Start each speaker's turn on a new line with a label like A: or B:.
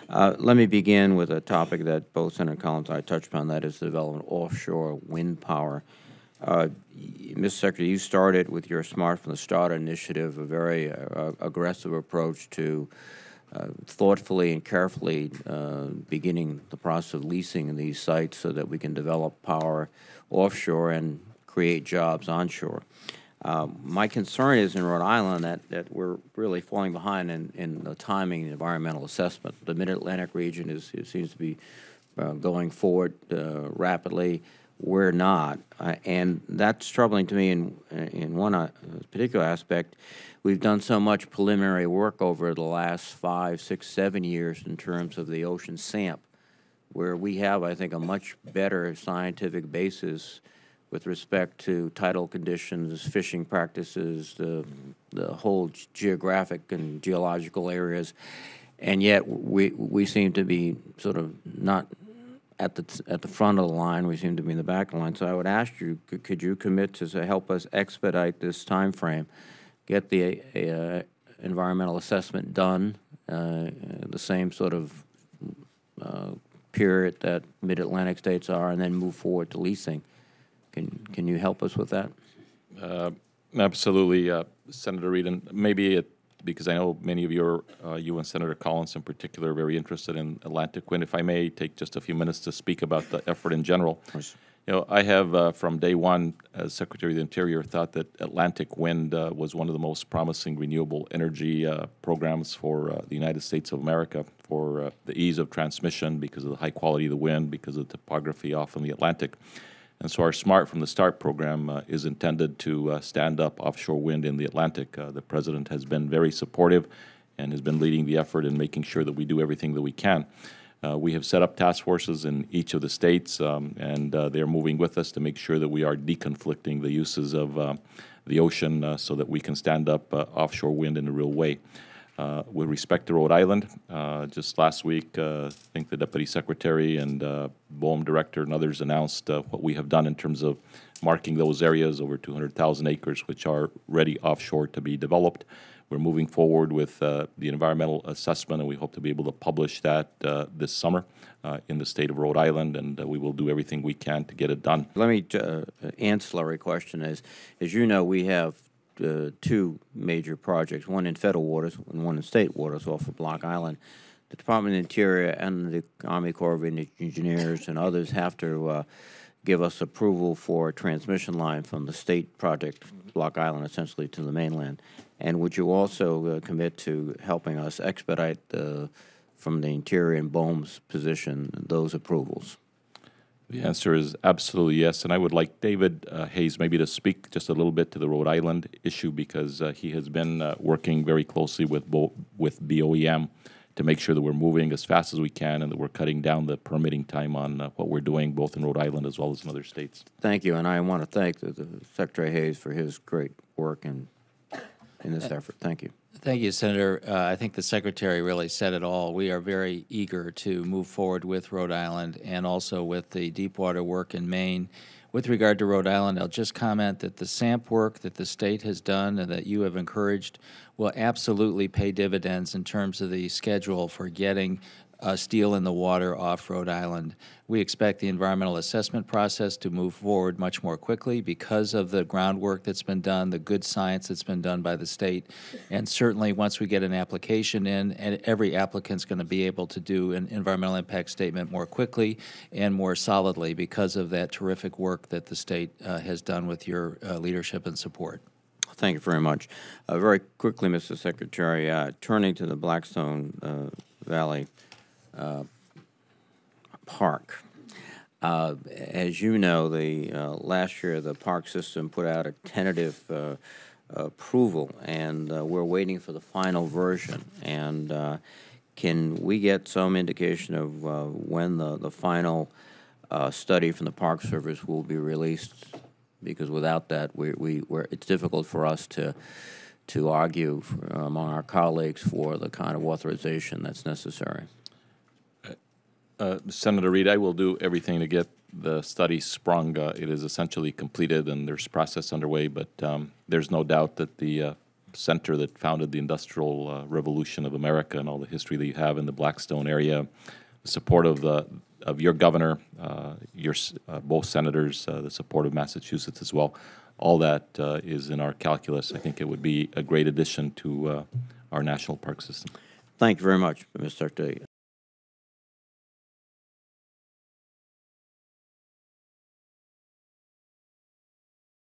A: Let me begin with a topic that both Senator Collins and I touched upon, that is the development of offshore wind power. Mr. Secretary, you started with your Smart from the Start initiative, a very aggressive approach to thoughtfully and carefully beginning the process of leasing these sites so that we can develop power offshore and create jobs onshore. My concern is in Rhode Island that we're really falling behind in the timing and environmental assessment. The Mid-Atlantic region seems to be going forward rapidly. We're not, and that's troubling to me in one particular aspect. We've done so much preliminary work over the last 5, 6, 7 years in terms of the ocean SAMP, where we have, I think, a much better scientific basis with respect to tidal conditions, fishing practices, the whole geographic and geological areas, and yet we seem to be sort of not at the front of the line. We seem to be in the back of the line. So I would ask you, could you commit to help us expedite this time frame, get the environmental assessment done, the same sort of period that Mid-Atlantic states are, and then move forward to leasing? Can you help us with that?
B: Absolutely, Senator Reid, and maybe because I know many of you and Senator Collins in particular, are very interested in Atlantic wind. If I may take just a few minutes to speak about the effort in general. You know, I have from day one as Secretary of the Interior thought that Atlantic wind was one of the most promising renewable energy programs for the United States of America, for the ease of transmission because of the high quality of the wind, because of the topography off in the Atlantic. And so our Smart from the Start program is intended to stand up offshore wind in the Atlantic. The President has been very supportive and has been leading the effort in making sure that we do everything that we can. We have set up task forces in each of the states, and they're moving with us to make sure that we are deconflicting the uses of the ocean so that we can stand up offshore wind in a real way. With respect to Rhode Island, just last week, I think the Deputy Secretary and BOEM Director and others announced what we have done in terms of marking those areas, over 200,000 acres, which are ready offshore to be developed. We're moving forward with the environmental assessment, and we hope to be able to publish that this summer in the state of Rhode Island, and we will do everything we can to get it done.
A: Let me, ancillary question is, as you know, we have two major projects, one in federal waters and one in state waters off of Block Island. The Department of the Interior and the Army Corps of Engineers and others have to give us approval for a transmission line from the state project, Block Island, essentially to the mainland. And would you also commit to helping us expedite from the Interior and BOEM's position those approvals?
B: The answer is absolutely yes, and I would like David Hayes maybe to speak just a little bit to the Rhode Island issue, because he has been working very closely with BOEM to make sure that we're moving as fast as we can and that we're cutting down the permitting time on what we're doing both in Rhode Island as well as in other states.
A: Thank you, and I want to thank the Secretary Hayes for his great work in this effort. Thank you.
C: Thank you, Senator. I think the Secretary really said it all. We are very eager to move forward with Rhode Island and also with the deepwater work in Maine. With regard to Rhode Island, I'll just comment that the SAMP work that the state has done and that you have encouraged will absolutely pay dividends in terms of the schedule for getting steel in the water off Rhode Island. We expect the environmental assessment process to move forward much more quickly because of the groundwork that's been done, the good science that's been done by the state, and certainly once we get an application in, and every applicant's going to be able to do an environmental impact statement more quickly and more solidly because of that terrific work that the state has done with your leadership and support.
A: Thank you very much. Very quickly, Mr. Secretary, turning to the Blackstone Valley park. As you know, last year the park system put out a tentative approval, and we're waiting for the final version. And can we get some indication of when the final study from the Park Service will be released? Because without that, it's difficult for us to argue among our colleagues for the kind of authorization that's necessary.
B: Senator Reid, I will do everything to get the study sprung. It is essentially completed and there's process underway, but there's no doubt that the center that founded the Industrial Revolution of America and all the history that you have in the Blackstone area, the support of your governor, both senators, the support of Massachusetts as well. All that is in our calculus. I think it would be a great addition to our national park system.
A: Thank you very much, Mr. Secretary.